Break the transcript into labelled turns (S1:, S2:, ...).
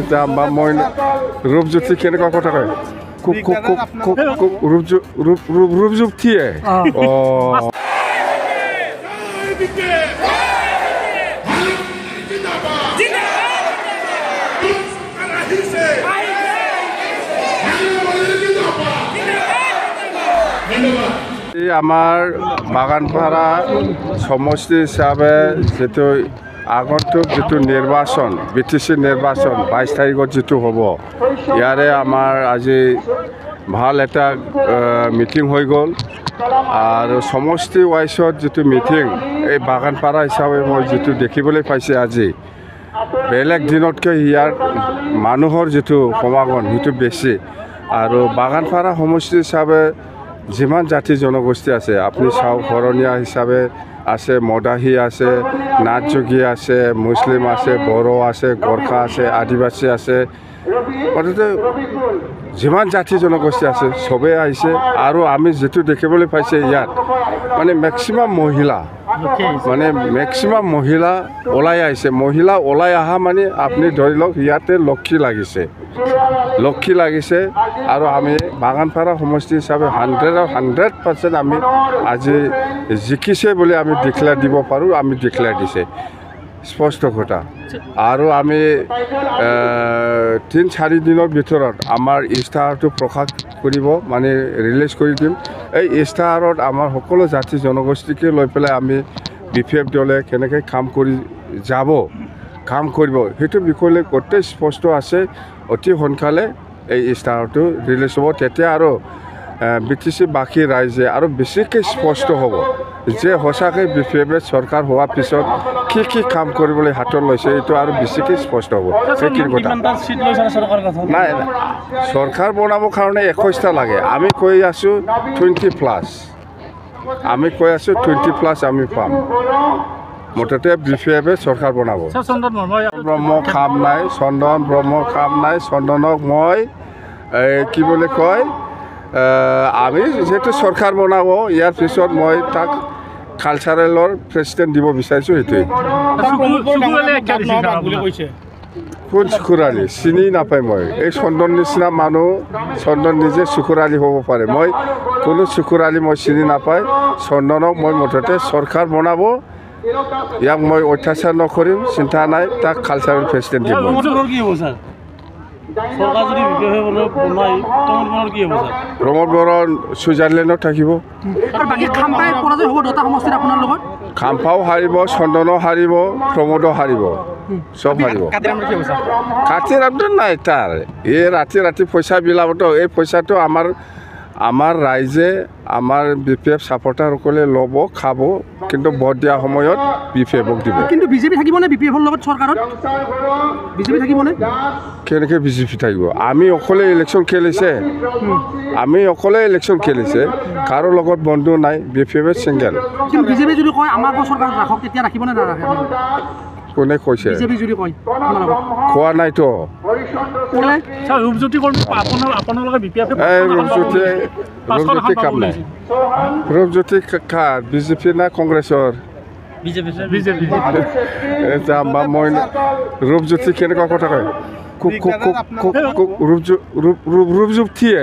S1: বা মই ৰূপজ্যোতি কেনেকুৱা কথা কয় ৰূপজ্যোতিয়ে আমাৰ বাগানপাৰা সমষ্টি হিচাপে যিটো আগন্তুক যিটো নিৰ্বাচন BTC নিৰ্বাচন 22 তাৰিখত যিটো হ'ব ইয়াৰে আমাৰ আজি ভাল এটা মিটিং হৈ গ'ল আৰু সমষ্টি ৱাইজত যিটো মিটিং এই বাগানপাৰা হিচাপে মই যিটো দেখিবলৈ পাইছে আজি বেলেগ দিনতকৈ ইয়াৰ মানুহৰ যিটো সমাগম সেইটো বেছি আৰু বাগানপাৰা সমষ্টি হিচাপে যিমান জাতি জনগোষ্ঠী আছে আপুনি চাওক শৰণীয়া হিচাপে আছে মদাহী আছে নাথযোগী আছে মুছলিম আছে বড়ো আছে গোৰ্খা আছে আদিবাসী আছে মুঠতে যিমান জাতি জনগোষ্ঠী আছে চবেই আহিছে আৰু আমি যিটো দেখিবলৈ পাইছে ইয়াত মানে মেক্সিমাম মহিলা ওলাই আহিছে মহিলা ওলাই অহা মানে আপুনি ধৰি লওক ইয়াতে লক্ষী লাগিছে আৰু আমি বাগানপাৰা সমষ্টি হিচাপে 100% আমি আজি জিকিছে বুলি আমি ডিক্লেয়াৰ দিব পাৰোঁ আমি ডিক্লেয়াৰ দিছে স্পষ্ট কথা আৰু আমি 3-4 দিনৰ ভিতৰত আমাৰ ইস্তাহাৰটো প্ৰকাশ কৰিব মানে ৰিলিজ কৰি দিম এই ইস্তাহাৰত আমাৰ সকলো জাতি জনগোষ্ঠীকে লৈ পেলাই আমি BPF দলে কেনেকৈ কাম কৰিব সেইটো বিষয়লৈ গোটেই স্পষ্ট আছে অতি সোনকালে এই ইস্তাহাৰটো ৰিলিজ হ'ব তেতিয়া আৰু BTC বাকী ৰাইজে আৰু বেছিকৈ স্পষ্ট হ'ব যে সঁচাকৈ BPF চৰকাৰ হোৱাৰ পিছত কি কাম কৰিবলৈ হাতত লৈছে এইটো আৰু বেছিকৈ স্পষ্ট হ'ব সেইখিনি কথা নাই চৰকাৰ বনাবৰ কাৰণে 21টা লাগে আমি কৈ আছোঁ 20+ আমি কৈ আছোঁ 20+ আমি পাম মুঠতে BPF চৰকাৰ বনাব চন্দন ব্ৰহ্ম কাম নাই চন্দনক মই কি বুলি কয় আমি যিহেতু চৰকাৰ বনাব ইয়াৰ পিছত মই তাক কালচাৰেলৰ প্ৰেচিডেণ্ট দিব বিচাৰিছোঁ সেইটোৱে কোন চুকুৰালী চিনি নাপায় মই এই চন্দন নিচিনা মানুহ চন্দন নিজে চুকুৰালী হ'ব পাৰে মই কোনো চুকুৰালী মই চিনি নাপায় চন্দনক মই মুঠতে চৰকাৰ বনাব ইয়াক মই অত্যাচাৰ নকৰিম চিন্তা নাই তাক কালচাৰেল প্ৰেচিডেণ্ট দিব প্ৰমোদ বৰণ ছুইজাৰলেণ্ডত থাকিব খাম্পাও হাৰিব চন্দনো হাৰিব প্ৰমোদো হাৰিব চব হাৰিব কাটি ৰামটো নাই তাৰ এই ৰাতি পইচা বিলাবতো এই পইচাটো আমাৰ ৰাইজে আমাৰ BPF ছাপৰ্টাৰসকলে ল'ব খাব কিন্তু ভোট দিয়া সময়ত BPFক দিব
S2: কিন্তু বিজেপি থাকিবনে BPFৰ লগত চৰকাৰত বিজেপি থাকিবনে
S1: কেনেকৈ বিজেপি থাকিব আমি অকলে ইলেকশ্যন খেলিছে কাৰো লগত বন্ধু নাই BPF ছিংগেল
S2: কিন্তু বিজেপি যদি কয় আমাক চৰকাৰত ৰাখক তেতিয়া ৰাখিবনে নাৰাখে
S1: কোনে কৈছে
S2: বিজেপি যদি কয়
S1: কোৱা নাইতো
S2: ৰূপজ্যোতি
S1: কাম নাই ৰূপজ্যোতি BJP না কংগ্ৰেছৰ মই ৰূপজ্যোতি কেনেকুৱা কথা কয় ৰূপজ্যোতিয়ে